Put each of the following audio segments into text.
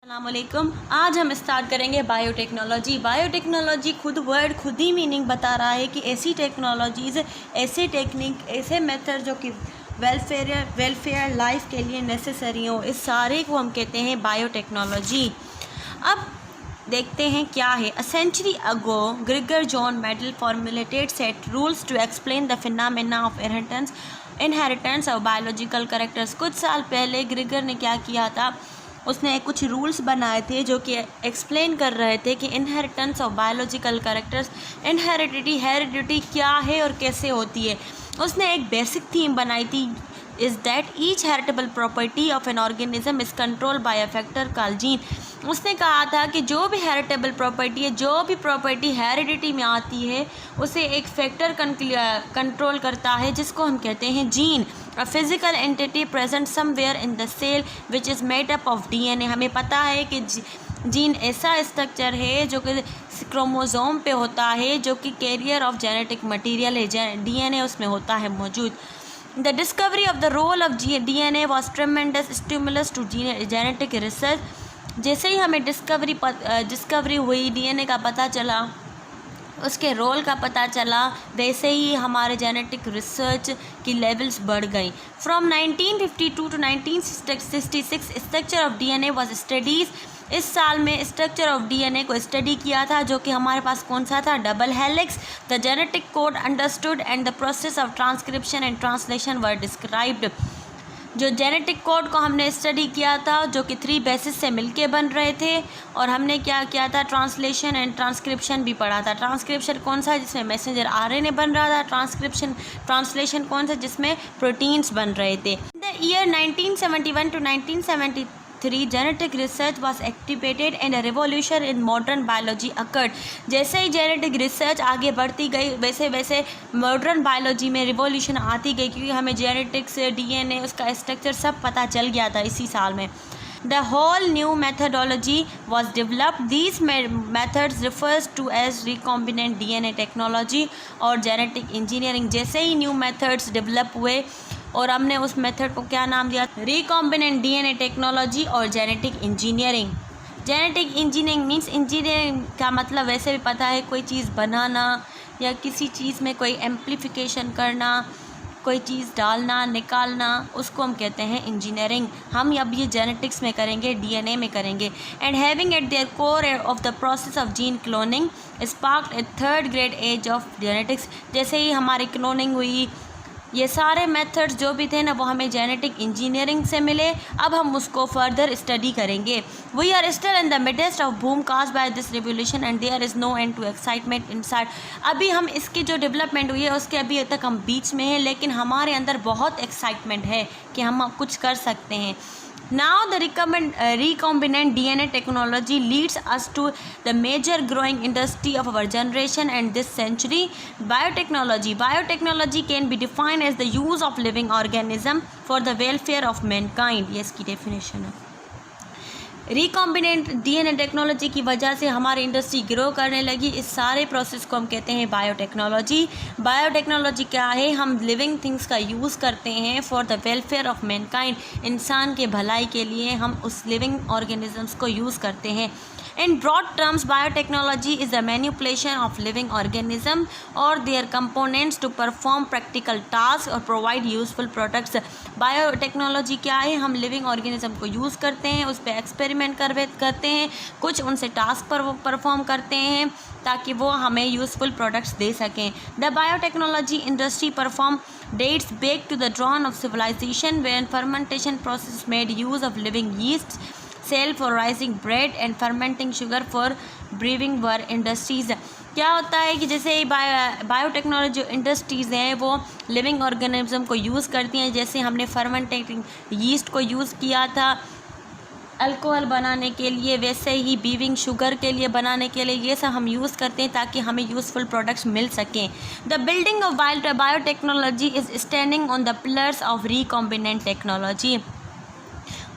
अस्सलामुअलैकुम। आज हम स्टार्ट करेंगे बायोटेक्नोलॉजी। बायोटेक्नोलॉजी खुद ही मीनिंग बता रहा है कि ऐसी टेक्नोलॉजीज़, ऐसे टेक्निक, ऐसे मेथड जो कि वेलफेयर लाइफ के लिए नेसेसरी हो, इस सारे को हम कहते हैं बायोटेक्नोलॉजी। अब देखते हैं क्या है। A century ago Gregor John Mendel formulated set rules to explain the phenomena of inheritance of biological characters. कुछ साल पहले ग्रेगर ने क्या किया था, उसने कुछ रूल्स बनाए थे जो कि एक्सप्लेन कर रहे थे कि inheritance of biological characters, heredity क्या है और कैसे होती है। उसने एक बेसिक थीम बनाई थी, is that each heritable property of an organism is control by a factor called gene. उसने कहा था कि जो भी हेरिटेबल प्रॉपर्टी है, जो भी प्रॉपर्टी हेरिडिटी में आती है, उसे एक फैक्टर कंट्रोल करता है जिसको हम कहते हैं gene. A physical entity present somewhere in the cell which is made up of DNA. हमें पता है कि जीन ऐसा स्ट्रक्चर है जो कि क्रोमोसोम पे होता है, जो कि कैरियर ऑफ जेनेटिक मटीरियल है, डीएनए उसमें होता है मौजूद। The discovery of the role of DNA was tremendous stimulus to genetic research। जैसे ही हमें डिस्कवरी हुई, डीएनए का पता चला, उसके रोल का पता चला, वैसे ही हमारे जेनेटिक रिसर्च की लेवल्स बढ़ गई। From 1952 to 1966 structure of DNA was studies. इस साल में स्ट्रक्चर ऑफ डीएनए को स्टडी किया था, जो कि हमारे पास कौन सा था, double helix. The genetic code understood and the process of transcription and translation were described. जो जेनेटिक कोड को हमने स्टडी किया था, जो कि 3 बेसिस से मिलके बन रहे थे, और हमने क्या किया था, ट्रांसलेशन एंड ट्रांसक्रिप्शन भी पढ़ा था। ट्रांसक्रिप्शन कौन सा है, जिसमें मैसेंजर आरएनए बन रहा था। ट्रांसलेशन कौन सा, जिसमें प्रोटीन्स बन रहे थे। The year 1971 to 1973 genetic research was activated and a revolution in modern biology occurred. जैसे ही जेनेटिक रिसर्च आगे बढ़ती गई, वैसे वैसे मॉडर्न बायोलॉजी में रिवॉल्यूशन आती गई, क्योंकि हमें जेनेटिक्स, डीएनए, उसका स्ट्रक्चर सब पता चल गया था इसी साल में। The whole new methodology was developed. These methods refers to as recombinant DNA technology और जेनेटिक इंजीनियरिंग। जैसे ही न्यू मेथड्स डेवलप हुए और हमने उस मेथड को क्या नाम दिया, रिकॉम्बिनेंट डीएनए टेक्नोलॉजी और genetic engineering. Genetic engineering means, engineering का मतलब वैसे भी पता है, कोई चीज़ बनाना या किसी चीज़ में कोई एम्प्लीफिकेशन करना, कोई चीज़ डालना, निकालना, उसको हम कहते हैं इंजीनियरिंग। हम अब ये जेनेटिक्स में करेंगे, डीएनए में करेंगे। And having at their core of the process of gene cloning sparked a 3rd grade age of genetics. जैसे ही हमारी क्लोनिंग हुई, ये सारे मेथड्स जो भी थे ना, वो हमें जेनेटिक इंजीनियरिंग से मिले। अब हम उसको फर्दर स्टडी करेंगे। We are still in the midst of boom cast by this revolution and there is no end to excitement inside. अभी हम इसकी जो डेवलपमेंट हुई है उसके अभी तक हम बीच में हैं, लेकिन हमारे अंदर बहुत एक्साइटमेंट है कि हम कुछ कर सकते हैं। Now the recombinant DNA technology leads us to the major growing industry of our generation and this century, biotechnology. Biotechnology can be defined as the use of living organism for the welfare of mankind। ये इसकी definition है। Recombinant DNA technology की वजह से हमारी industry grow करने लगी। इस सारे प्रोसेस को हम कहते हैं बायोटेक्नोलॉजी। बायोटेक्नोलॉजी क्या है, हम लिविंग थिंग्स का यूज़ करते हैं for the welfare of Mankind. इंसान के भलाई के लिए हम उस लिविंग ऑर्गेनिजम्स को यूज़ करते हैं। In broad terms, biotechnology is the manipulation of living organism or their components to perform practical tasks or provide useful products। Biotechnology क्या है, हम लिविंग ऑर्गेनिज्म को यूज़ करते हैं, उस पर एक्सपेरिमेंट करते हैं, कुछ उनसे टास्क परफॉर्म करते हैं ताकि वो हमें यूज़फुल प्रोडक्ट्स दे सकें। The biotechnology industry perform dates back to the dawn of civilization when fermentation process made use of living yeast cell for rising bread and fermenting sugar for brewing were industries। क्या होता है कि जैसे biotechnology industries हैं, वो living organism को use करती हैं। जैसे हमने फर्मेंटेटिंग यीस्ट को यूज़ किया था अल्कोहल बनाने के लिए, वैसे ही बीविंग शुगर के लिए बनाने के लिए, ये सब हम यूज़ करते हैं ताकि हमें यूज़फुल प्रोडक्ट्स मिल सकें। The building of biotechnology is standing on the pillars of recombinant technology.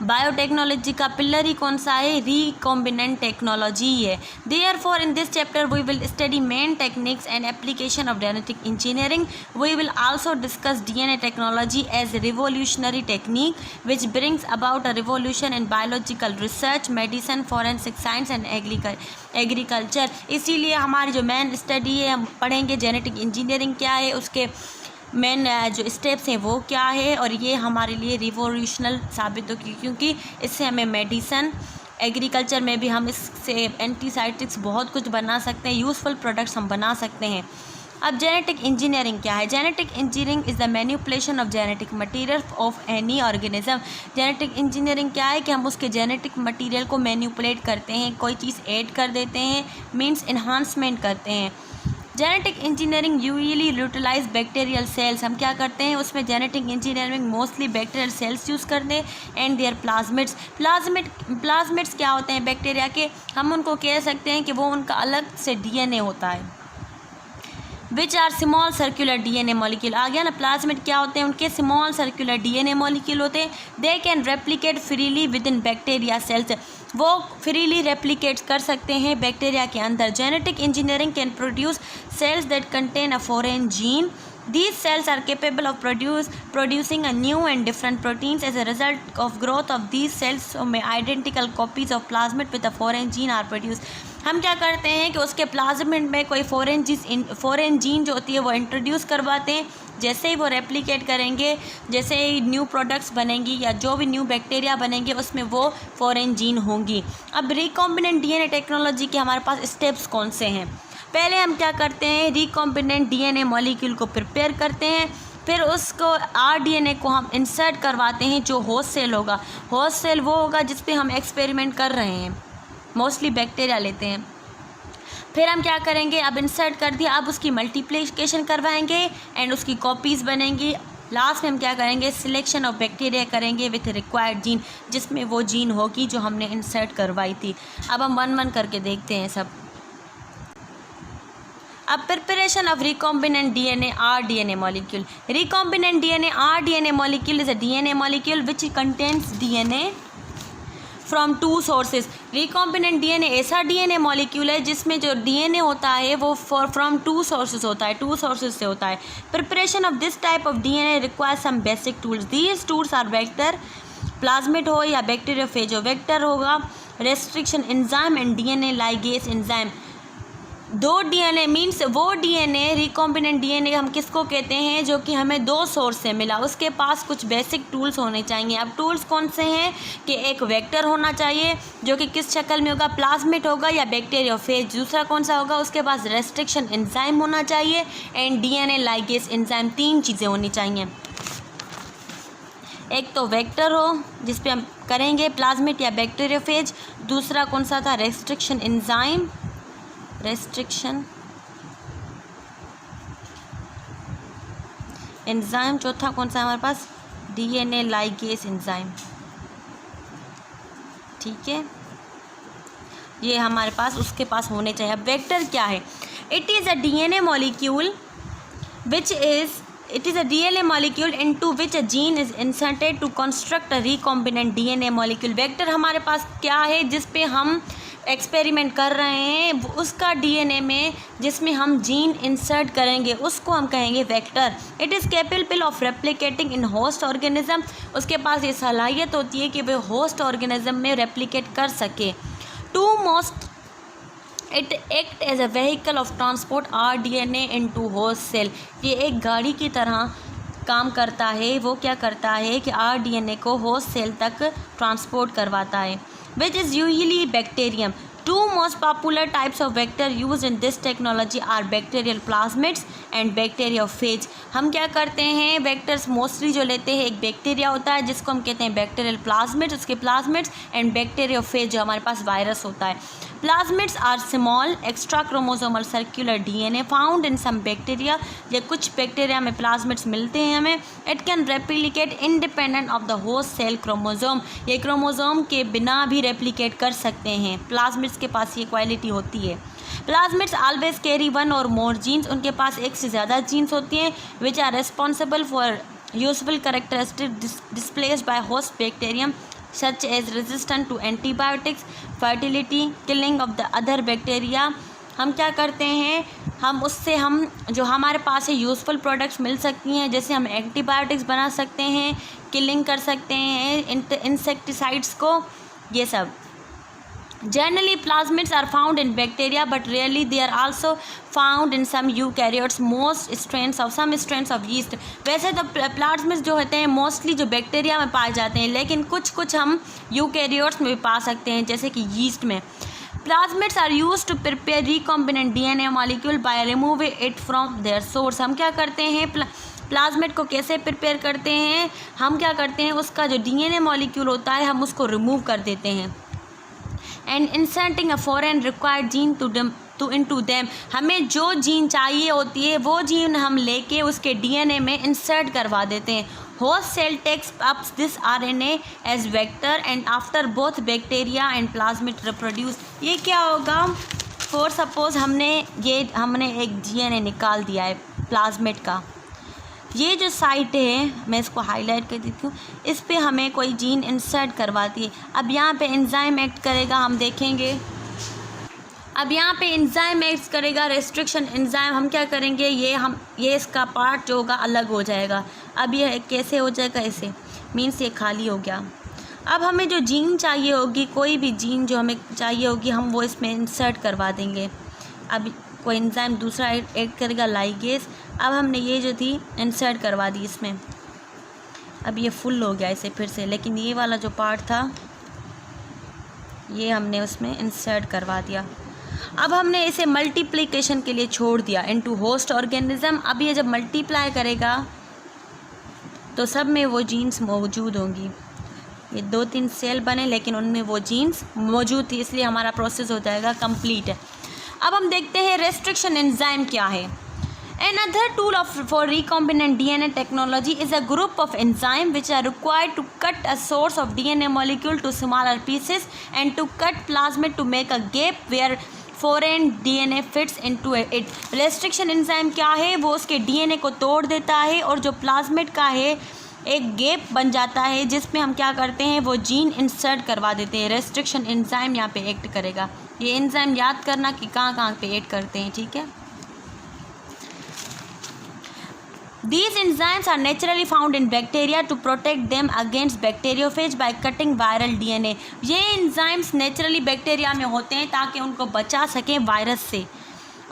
Biotechnology का पिलर ही कौन सा है? रिकॉम्बिनेंट टेक्नोलॉजी है। Therefore in this chapter we will study main techniques and application of genetic engineering. We will also discuss DNA technology as a revolutionary technique which brings about a revolution in biological research, medicine, forensic science and agriculture. इसीलिए हमारी जो main study है, हम पढ़ेंगे genetic engineering क्या है, उसके main जो स्टेप्स हैं वो क्या है, और ये हमारे लिए रिवोल्यूशनल साबित होगी क्योंकि इससे हमें मेडिसन, एग्रीकल्चर में भी हम इससे एंटीसाइटिक्स बहुत कुछ बना सकते हैं, यूज़फुल प्रोडक्ट्स हम बना सकते हैं। अब जेनेटिक इंजीनियरिंग क्या है? Genetic engineering is the manipulation of genetic material of any organism. Genetic engineering क्या है कि हम उसके जेनेटिक मटीरियल को मैनिपुलेट करते हैं, कोई चीज़ ऐड कर देते हैं, मीन्स इन्हांसमेंट करते हैं। Genetic engineering usually utilise bacterial cells. हम क्या करते हैं उसमें? Genetic engineering mostly bacterial cells use करते हैं एंड देयर प्लाज्मिड्स। प्लाज्मिड्स क्या होते हैं बैक्टीरिया के? हम उनको कह सकते हैं कि वो उनका अलग से डीएनए होता है, which are small circular DNA molecule. आ गया ना? प्लाज्मिड क्या होते हैं? उनके स्मॉल सर्कुलर डीएनए मॉलिक्यूल होते हैं। They can replicate freely within bacteria cells. वो फ्रीली रेप्लिकेट कर सकते हैं बैक्टीरिया के अंदर। Genetic engineering can produce cells that contain a foreign gene. These cells are capable of producing a new and different proteins. As a result of growth of these cells, so may identical copies of plasmid with a foreign gene are produced. हम क्या करते हैं कि उसके plasmid में कोई foreign gene जो होती है वो इंट्रोड्यूस करवाते हैं। जैसे ही वो रेप्लिकेट करेंगे, जैसे ही न्यू प्रोडक्ट्स बनेंगी या जो भी न्यू बैक्टीरिया बनेंगे उसमें वो फॉरेन जीन होंगी। अब रिकॉम्बिनेंट डीएनए टेक्नोलॉजी के हमारे पास स्टेप्स कौन से हैं? पहले हम क्या करते हैं? रिकॉम्बिनेंट डीएनए मॉलिक्यूल को प्रिपेयर करते हैं, फिर उसको आरडीएनए को हम इंसर्ट करवाते हैं जो होस्ट सेल होगा। होस्ट सेल वो होगा जिस पे हम एक्सपेरिमेंट कर रहे हैं, मोस्टली बैक्टीरिया लेते हैं। फिर हम क्या करेंगे? अब इंसर्ट कर दिया, अब उसकी मल्टीप्लिकेशन करवाएंगे एंड उसकी कॉपीज़ बनेंगी। लास्ट में हम क्या करेंगे? सिलेक्शन ऑफ बैक्टीरिया करेंगे विथ रिक्वायर्ड जीन, जिसमें वो जीन होगी जो हमने इंसर्ट करवाई थी। अब हम वन वन करके देखते हैं सब। अब preparation of recombinant DNA rDNA molecule. Recombinant DNA rDNA molecule is a DNA molecule which contains DNA from two sources. Recombinant DNA ऐसा डीएनए मॉलिक्यूल है जिसमें जो डीएनए होता है वो फ्रॉम टू सोर्सेज होता है, टू सोर्सेज से होता है। Preparation of this type of DNA requires some basic tools. These tools are vector, plasmid हो या बैक्टीरियोफेज हो। वेक्टर होगा restriction enzyme and DNA ligase enzyme. दो डीएनए मीन्स वो डीएनए, रिकॉम्बिनेंट डीएनए हम किसको कहते हैं? जो कि हमें दो सोर्स से मिला। उसके पास कुछ बेसिक टूल्स होने चाहिए। अब टूल्स कौन से हैं? कि एक वेक्टर होना चाहिए जो कि किस शक्ल में होगा? प्लाज्मिड होगा या बैक्टीरियोफेज। दूसरा कौन सा होगा? उसके पास रेस्ट्रिक्शन एंजाइम होना चाहिए एंड डीएनए लाइगेज एंजाइम। तीन चीज़ें होनी चाहिए। एक तो वेक्टर हो जिस पे हम करेंगे प्लाज्मिड या बैक्टीरियोफेज। दूसरा कौन सा था? Restriction enzyme, restriction enzyme. चौथा कौन सा है हमारे पास? DNA ligase enzyme. ठीक है, ये हमारे पास उसके पास होने चाहिए। अब वेक्टर क्या है? It is a DNA molecule which is It is a DNA molecule into which a gene is inserted to construct a recombinant DNA molecule. Vector हमारे पास क्या है जिस पे हम एक्सपेरिमेंट कर रहे हैं, उसका डीएनए में जिसमें हम जीन इंसर्ट करेंगे उसको हम कहेंगे vector. It is capable of replicating in host organism. उसके पास ये सलाहियत होती है कि वह होस्ट ऑर्गेनिज्म में रेप्लिकेट कर सके। It act as a vehicle of transport rDNA into host cell. ये एक गाड़ी की तरह काम करता है। वो क्या करता है कि आरडीएनए को होस्ट सेल तक ट्रांसपोर्ट करवाता है। Which is usually bacterium. Two most popular types of vector used in this technology are bacterial plasmids and bacteriophage. हम क्या करते हैं? वेक्टर्स मोस्टली जो लेते हैं, एक बैक्टीरिया होता है जिसको हम कहते हैं बैक्टीरियल प्लाज्मिड्स, उसके प्लाज्मिड्स, एंड बैक्टीरियोफेज जो हमारे पास वायरस होता है। Plasmids are small extra chromosomal circular DNA found in some bacteria. ये कुछ बैक्टीरिया में प्लाज्मिड्स मिलते हैं हमें। It can replicate independent of the host cell chromosome. ये क्रोमोसोम के बिना भी रेप्लिकेट कर सकते हैं। प्लाज्मिड्स के पास ये क्वालिटी होती है। प्लाज्मिड्स ऑलवेज कैरी वन और मोर जीन्स। उनके पास एक से ज़्यादा जीन्स होती हैं which are responsible for useful characteristic displaced by host bacterium. such as resistant to antibiotics, fertility, killing of the other bacteria। हम क्या करते हैं, हम उससे हम जो हमारे पास है यूज़फुल प्रोडक्ट्स मिल सकती हैं, जैसे हम एंटीबायोटिक्स बना सकते हैं, किलिंग कर सकते हैं इंसेक्टिसाइड्स को, ये सब। Generally, plasmids are found in bacteria, but rarely they are also found in some eukaryotes, some strains of yeast। वैसे तो प्लाज्मिड्स जो होते हैं मोस्टली जो बैक्टीरिया में पाए जाते हैं, लेकिन कुछ हम यूकैरियोट्स में भी पा सकते हैं, जैसे कि यीस्ट में। Plasmids are used to prepare recombinant DNA molecule by removing it from their source। हम क्या करते हैं, प्लाज्मिड को कैसे प्रिपेयर करते हैं, हम क्या करते हैं, उसका जो DNA मॉलिक्यूल होता है हम उसको रिमूव कर देते हैं। And inserting a foreign required gene to into them. हमें जो जीन चाहिए होती है वो जीन हम लेके उसके DNA में इंसर्ट करवा देते हैं। Host cell takes up this RNA as vector and after both bacteria and plasmid reproduce. ये क्या होगा, फॉर सपोज हमने एक DNA निकाल दिया है प्लाज्मिड का, ये जो साइट है मैं इसको हाईलाइट कर देती हूँ, इस पे हमें कोई जीन इंसर्ट करवाती है। अब यहाँ पे एंजाइम एक्ट करेगा, हम देखेंगे। अब यहाँ पे एंजाइम एक्ट करेगा, रेस्ट्रिक्शन एंजाइम। हम क्या करेंगे, ये इसका पार्ट जो होगा अलग हो जाएगा। अब ये कैसे हो जाएगा, ऐसे मीन्स ये खाली हो गया। अब हमें जो जीन चाहिए होगी, कोई भी जीन जो हमें चाहिए होगी, हम वो इसमें इंसर्ट करवा देंगे। अब कोई एंजाइम दूसरा ऐड करेगा, लाइगेज। अब हमने ये जो थी इंसर्ट करवा दी इसमें, अब ये फुल हो गया इसे फिर से, लेकिन ये वाला जो पार्ट था ये हमने उसमें इंसर्ट करवा दिया। अब हमने इसे मल्टीप्लिकेशन के लिए छोड़ दिया इनटू होस्ट ऑर्गेनिज्म। अब ये जब मल्टीप्लाई करेगा तो सब में वो जीन्स मौजूद होंगी। ये 2-3 सेल बने लेकिन उनमें वो जीन्स मौजूद थी, इसलिए हमारा प्रोसेस हो जाएगा कंप्लीट। अब हम देखते हैं रेस्ट्रिक्शन एंजाइम क्या है। Another tool for recombinant DNA technology is a group of enzymes which are required to cut a source of DNA molecule to smaller pieces and to cut plasmid to make a gap where foreign DNA fits into it। Restriction enzyme क्या है, वो उसके DNA को तोड़ देता है और जो प्लाज्मिड का है एक गैप बन जाता है, जिसमें हम क्या करते हैं, वो जीन इंसर्ट करवा देते हैं। रेस्ट्रिक्शन एंजाइम यहाँ पे एक्ट करेगा। ये एंजाइम याद करना कि कहाँ पे एक्ट करते हैं, ठीक है। These enzymes are naturally found in bacteria to protect them against bacteriophage by cutting viral DNA। ये enzymes naturally बैक्टीरिया में होते हैं ताकि उनको बचा सकें वायरस से,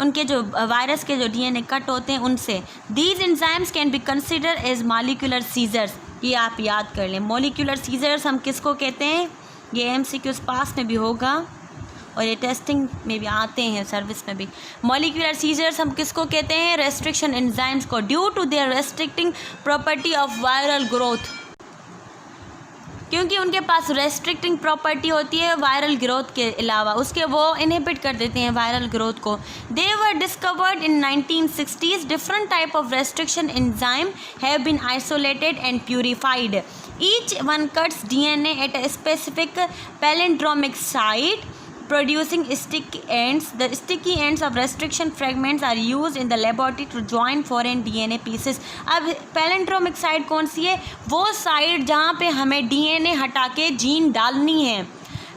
उनके जो वायरस के जो DNA कट होते हैं उनसे। These enzymes can be considered as molecular scissors। ये आप याद कर लें, molecular scissors हम किसको कहते हैं, ये MCQs पास में भी होगा और ये टेस्टिंग में भी आते हैं, सर्विस में भी। मॉलिक्यूलर सीजर्स हम किसको कहते हैं, रेस्ट्रिक्शन एंजाइम्स को, due to their restricting property of viral growth. क्योंकि उनके पास रेस्ट्रिक्टिंग प्रॉपर्टी होती है वायरल ग्रोथ के अलावा, उसके वो इनहिबिट कर देते हैं वायरल ग्रोथ को। They were discovered in 1960s। Different type of restriction enzyme have been isolated and purified. Each one cuts DNA at a specific palindromic site producing sticky ends। The sticky ends of restriction fragments are used in the laboratory to join foreign DNA pieces। अब palindromic site कौन सी है, वो site जहाँ पे हमें DNA हटा के gene डालनी है,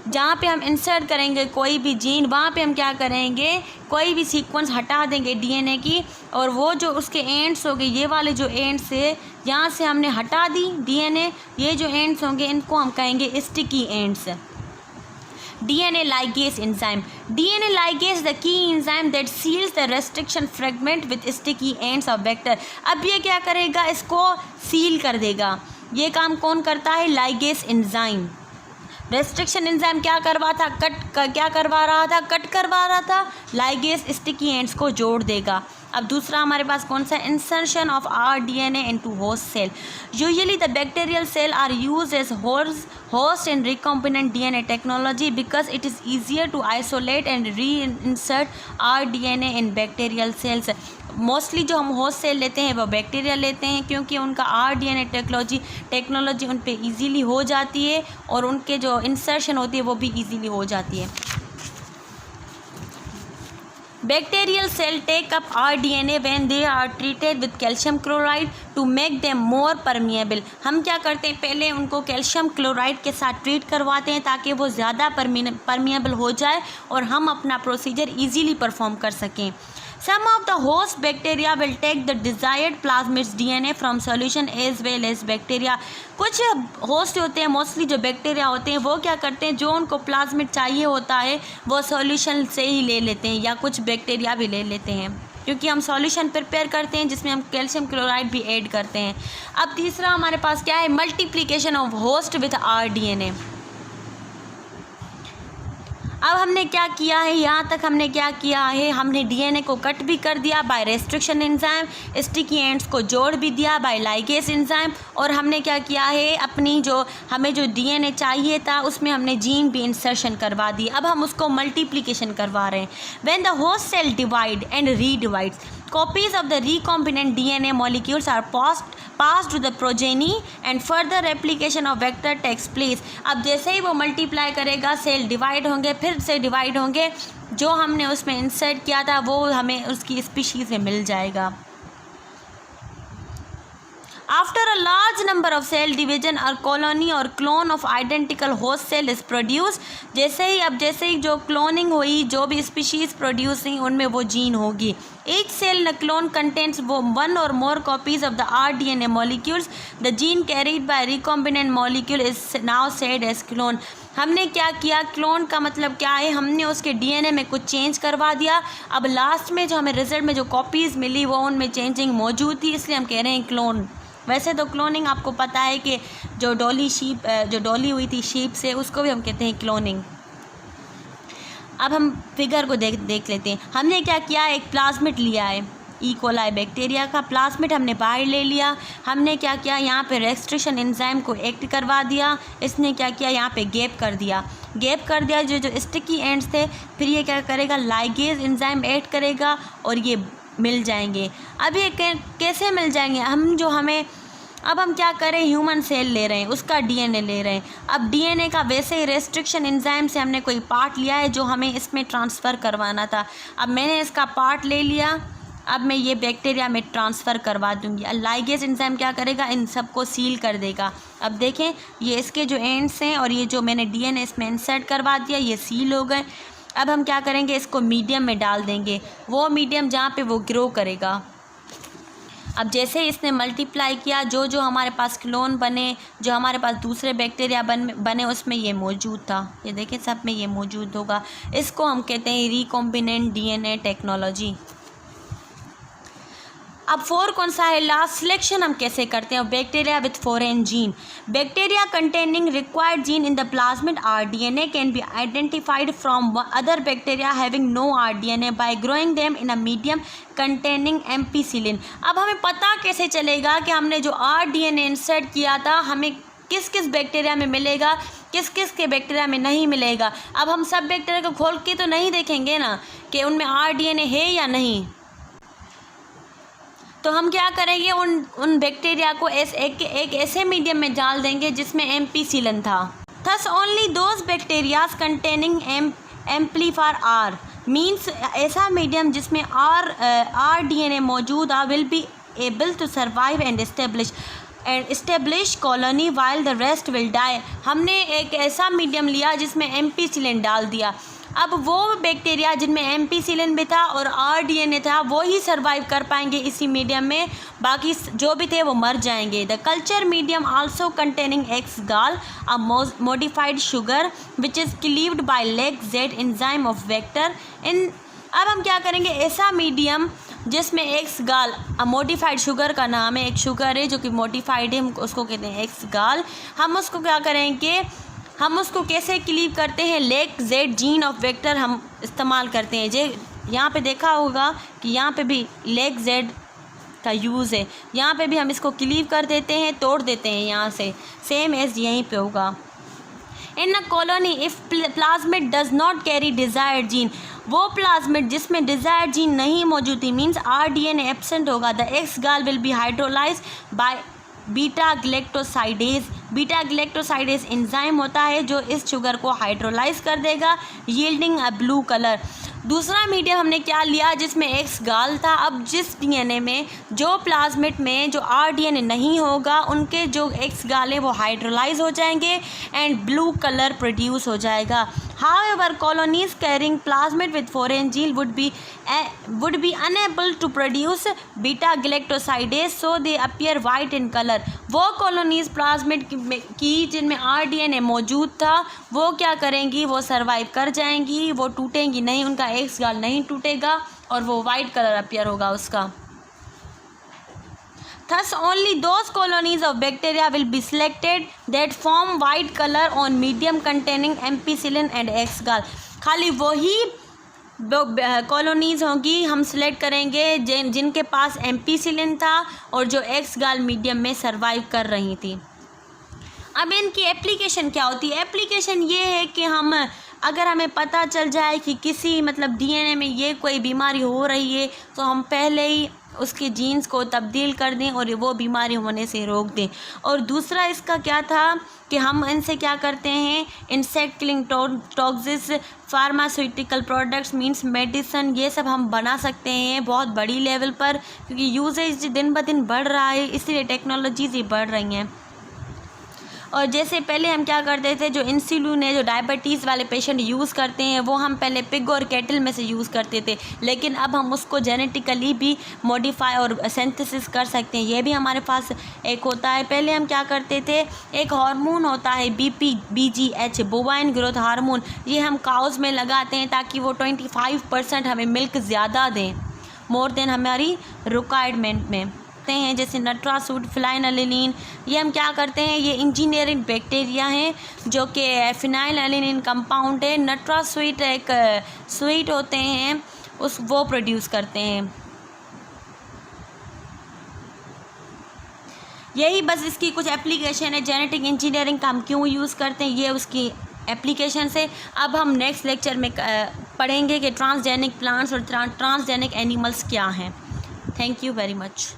जहाँ पे हम इंसर्ट करेंगे कोई भी जीन, वहाँ पे हम क्या करेंगे, कोई भी सीक्वेंस हटा देंगे DNA की, और वो जो उसके एंड्स होंगे, ये वाले जो एंड्स है यहाँ से हमने हटा दी DNA, ये जो एंड्स होंगे इनको हम कहेंगे sticky ends. DNA ligase enzyme। DNA ligase the key enzyme that seals the restriction fragment with sticky ends of vector। अब ये क्या करेगा, इसको सील कर देगा। ये काम कौन करता है, लाइगेस एंजाइम। रेस्ट्रिक्शन एंजाइम क्या करवा था, क्या करवा रहा था, कट करवा रहा था, लाइगेस स्टिकी एंड्स को जोड़ देगा। अब दूसरा हमारे पास कौन सा, insertion of RDNA into host cell. Usually the bacterial cell are used as host in recombinant DNA technology because it is easier to isolate and reinsert RDNA in bacterial cells। Mostly जो हम host cell लेते हैं वो bacteria लेते हैं, क्योंकि उनका RDNA technology उन पे ईजीली हो जाती है और उनके जो इंसर्शन होती है वो भी ईजीली हो जाती है। Bacterial cell take up rDNA when they are treated with calcium chloride to make them more permeable. हम क्या करते हैं, पहले उनको कैल्शियम क्लोराइड के साथ ट्रीट करवाते हैं ताकि वो ज़्यादा परमिएबल हो जाए और हम अपना प्रोसीजर ईजीली परफॉर्म कर सकें. Some of the host bacteria will take the desired plasmid DNA from solution as well as bacteria. कुछ होस्ट होते हैं, मोस्टली जो बैक्टीरिया होते हैं वो क्या करते हैं, जो उनको प्लाज्मिड चाहिए होता है वो सॉल्यूशन से ही ले लेते हैं या कुछ बैक्टीरिया भी ले लेते हैं, क्योंकि हम सॉल्यूशन प्रिपेयर करते हैं जिसमें हम कैल्शियम क्लोराइड भी ऐड करते हैं. अब तीसरा हमारे पास क्या है, multiplication of host with rDNA. अब हमने क्या किया है, यहाँ तक हमने क्या किया है, हमने डीएनए को कट भी कर दिया by restriction enzyme, sticky ends को जोड़ भी दिया बाय लाइगेज एंजाइम, और हमने क्या किया है, अपनी जो हमें जो डीएनए चाहिए था उसमें हमने जीन भी इंसर्शन करवा दी. अब हम उसको मल्टीप्लिकेशन करवा रहे हैं. When the host cell divide and redivides, copies of the recombinant DNA molecules are passed to the progeny and further replication of vector takes place. अब जैसे ही वो मल्टीप्लाई करेगा सेल डिवाइड होंगे, फिर से डिवाइड होंगे, जो हमने उसमें इंसर्ट किया था वो हमें उसकी स्पीशीज़ में मिल जाएगा. After a large number of cell division, a colony or clone of identical host cell is produced. जैसे ही जो क्लोनिंग हुई, जो भी स्पीशीज़ प्रोड्यूस हुई उनमें वो जीन होगी. Each cell in a clone contains one or more copies of the rDNA molecules. The gene carried by recombinant molecule is now said as clone. हमने क्या किया, क्लोन का मतलब क्या है, हमने उसके डीएनए में कुछ चेंज करवा दिया. अब लास्ट में जो हमें रिजल्ट में जो कॉपीज़ मिली वो उनमें चेंजिंग मौजूद थी, इसलिए हम कह रहे हैं क्लोन. वैसे तो क्लोनिंग आपको पता है कि जो डॉली हुई थी शीप से, उसको भी हम कहते हैं क्लोनिंग. अब हम फिगर को देख लेते हैं. हमने क्या किया, एक प्लाज्मिड लिया है, ई कोलाई बैक्टीरिया का प्लाज्मिड हमने बाहर ले लिया. हमने क्या किया, यहाँ पे रेस्ट्रिक्शन एंजाइम को एक्ट करवा दिया. इसने क्या किया, यहाँ पे गैप कर दिया. जो स्टिकी एंड्स थे, फिर ये क्या करेगा, लाइगेज एंजाइम ऐड करेगा और ये मिल जाएंगे. अब ये कैसे मिल जाएंगे, अब हम क्या करें, ह्यूमन सेल ले रहे हैं, उसका डीएनए ले रहे हैं. अब डीएनए का वैसे ही रेस्ट्रिक्शन एंजाइम से हमने कोई पार्ट लिया है जो हमें इसमें ट्रांसफ़र करवाना था. अब मैंने इसका पार्ट ले लिया, अब मैं ये बैक्टीरिया में ट्रांसफ़र करवा दूंगी. लाइगेज एंजाइम क्या करेगा, इन सबको सील कर देगा. अब देखें, ये इसके जो एंड्स हैं और ये जो मैंने डीएनए इसमें इंसर्ट करवा दिया, ये सील हो गए. अब हम क्या करेंगे, इसको मीडियम में डाल देंगे, वो मीडियम जहाँ पे वो ग्रो करेगा. अब जैसे इसने मल्टीप्लाई किया, जो हमारे पास क्लोन बने, जो हमारे पास दूसरे बैक्टीरिया बने उसमें ये मौजूद था. ये देखें, सब में ये मौजूद होगा. इसको हम कहते हैं रिकॉम्बिनेंट डीएनए टेक्नोलॉजी. अब 4 कौन सा है, लास्ट सिलेक्शन हम कैसे करते हैं, bacteria with foreign gene. Bacteria containing required gene in the plasmid rDNA can be identified from other bacteria having no rDNA by growing them in a medium containing ampicillin. अब हमें पता कैसे चलेगा कि हमने जो rDNA इंसर्ट किया था हमें किस किस बैक्टीरिया में मिलेगा, किस किस के बैक्टीरिया में नहीं मिलेगा. अब हम सब बैक्टीरिया को खोल के तो नहीं देखेंगे ना कि उनमें rDNA है या नहीं. तो हम क्या करेंगे, उन बैक्टीरिया को एक ऐसे मीडियम में डाल देंगे जिसमें एम्पीसिलिन था. Thus only those bacterias containing amplifier are means ऐसा मीडियम जिसमें rDNA मौजूद आ will be able to survive and establish colony while the rest will die. हमने एक ऐसा मीडियम लिया जिसमें एम्पीसिलिन डाल दिया. अब वो बैक्टीरिया जिनमें एम्पीसिलिन भी था और rDNA था वो ही सर्वाइव कर पाएंगे इसी मीडियम में, बाकी जो भी थे वो मर जाएंगे. The culture medium also containing X gal a modified sugar which is cleaved by lac Z enzyme of vector in. अब हम क्या करेंगे, ऐसा मीडियम जिसमें एक्स गाल, मॉडिफाइड शुगर का नाम है, एक शुगर है जो कि मॉडिफाइड है, हम उसको कहते हैं एक्स गाल. हम उसको क्या करेंगे, हम उसको कैसे क्लीव करते हैं, leg Z gene of vector हम इस्तेमाल करते हैं. यहाँ पे देखा होगा कि यहाँ पे भी लेग जेड का यूज़ है, यहाँ पे भी हम इसको क्लीव कर देते हैं, तोड़ देते हैं यहाँ से, सेम एज यहीं पे होगा. In a colony if plasmid does not carry desired gene, वो प्लाज्मिड जिसमें डिज़ायर्ड जीन नहीं मौजूद थी मीन्स rDNA एब्सेंट होगा. The X gal will be hydrolyse by beta galactosidase. Beta galactosidase enzyme होता है जो इस शुगर को हाइड्रोलाइज कर देगा, यील्डिंग अ ब्लू कलर. दूसरा मीडियम हमने क्या लिया जिसमें एक्स गाल था। अब जिस डीएनए में जो प्लाज्मिड में जो आरडीएनए नहीं होगा उनके जो एक्स गाल है वो हाइड्रोलाइज हो जाएंगे एंड ब्लू कलर प्रोड्यूस हो जाएगा। However, colonies carrying plasmid with foreign gene would be unable to produce beta galactosidase, so they appear white in color। वो कॉलोनीज प्लाज्मिड की जिनमें आरडीएनए मौजूद था वो क्या करेंगी, वो सर्वाइव कर जाएंगी, वो टूटेंगी नहीं, उनका एक्स गाल नहीं टूटेगा और वो वाइट कलर अपीयर होगा उसका। Thus, only those colonies of bacteria will be selected that form white color on medium containing ampicillin and X gall। खाली वही कॉलोनीज़ होंगी हम सिलेक्ट करेंगे जिनके पास एम्पीसिलिन था और जो एक्स गाल मीडियम में सर्वाइव कर रही थी। अब इनकी एप्लीकेशन क्या होती है? एप्लीकेशन ये है कि हम अगर हमें पता चल जाए कि किसी मतलब डीएनए में ये कोई बीमारी हो रही है तो हम पहले ही उसके जीन्स को तब्दील कर दें और वो बीमारी होने से रोक दें। और दूसरा इसका क्या था कि हम इनसे क्या करते हैं, insect killing toxins, pharmaceutical products means medicine, ये सब हम बना सकते हैं बहुत बड़ी लेवल पर, क्योंकि यूजेज दिन ब दिन बढ़ रहा है इसलिए टेक्नोलॉजीज ही बढ़ रही हैं। और जैसे पहले हम क्या करते थे, जो इंसुलिन है जो डायबिटीज़ वाले पेशेंट यूज़ करते हैं वो हम पहले पिग और कैटल में से यूज़ करते थे, लेकिन अब हम उसको जेनेटिकली भी मॉडिफाई और सिंथेसिस कर सकते हैं। ये भी हमारे पास एक होता है। पहले हम क्या करते थे, एक हार्मोन होता है BPBGH बोवाइन ग्रोथ हार्मोन, ये हम काउज़ में लगाते हैं ताकि वो 25% हमें मिल्क ज़्यादा दें, मोर देन हमारी रिक्वायरमेंट में हैं। जैसे नट्रासूट, फिनाइलएलेनिन, ये हम क्या करते हैं, ये इंजीनियरिंग बैक्टीरिया हैं जो कि फिनाइलएलेनिन कंपाउंड है। नट्रासूट एक स्वीट होते हैं वो प्रोड्यूस करते हैं। यही बस इसकी कुछ एप्लीकेशन है। जेनेटिक इंजीनियरिंग का हम क्यों यूज़ करते हैं ये उसकी एप्लीकेशन से। अब हम नेक्स्ट लेक्चर में पढ़ेंगे कि ट्रांसजेनिक प्लांट्स और ट्रांसजेनिक एनिमल्स क्या हैं। Thank you very much.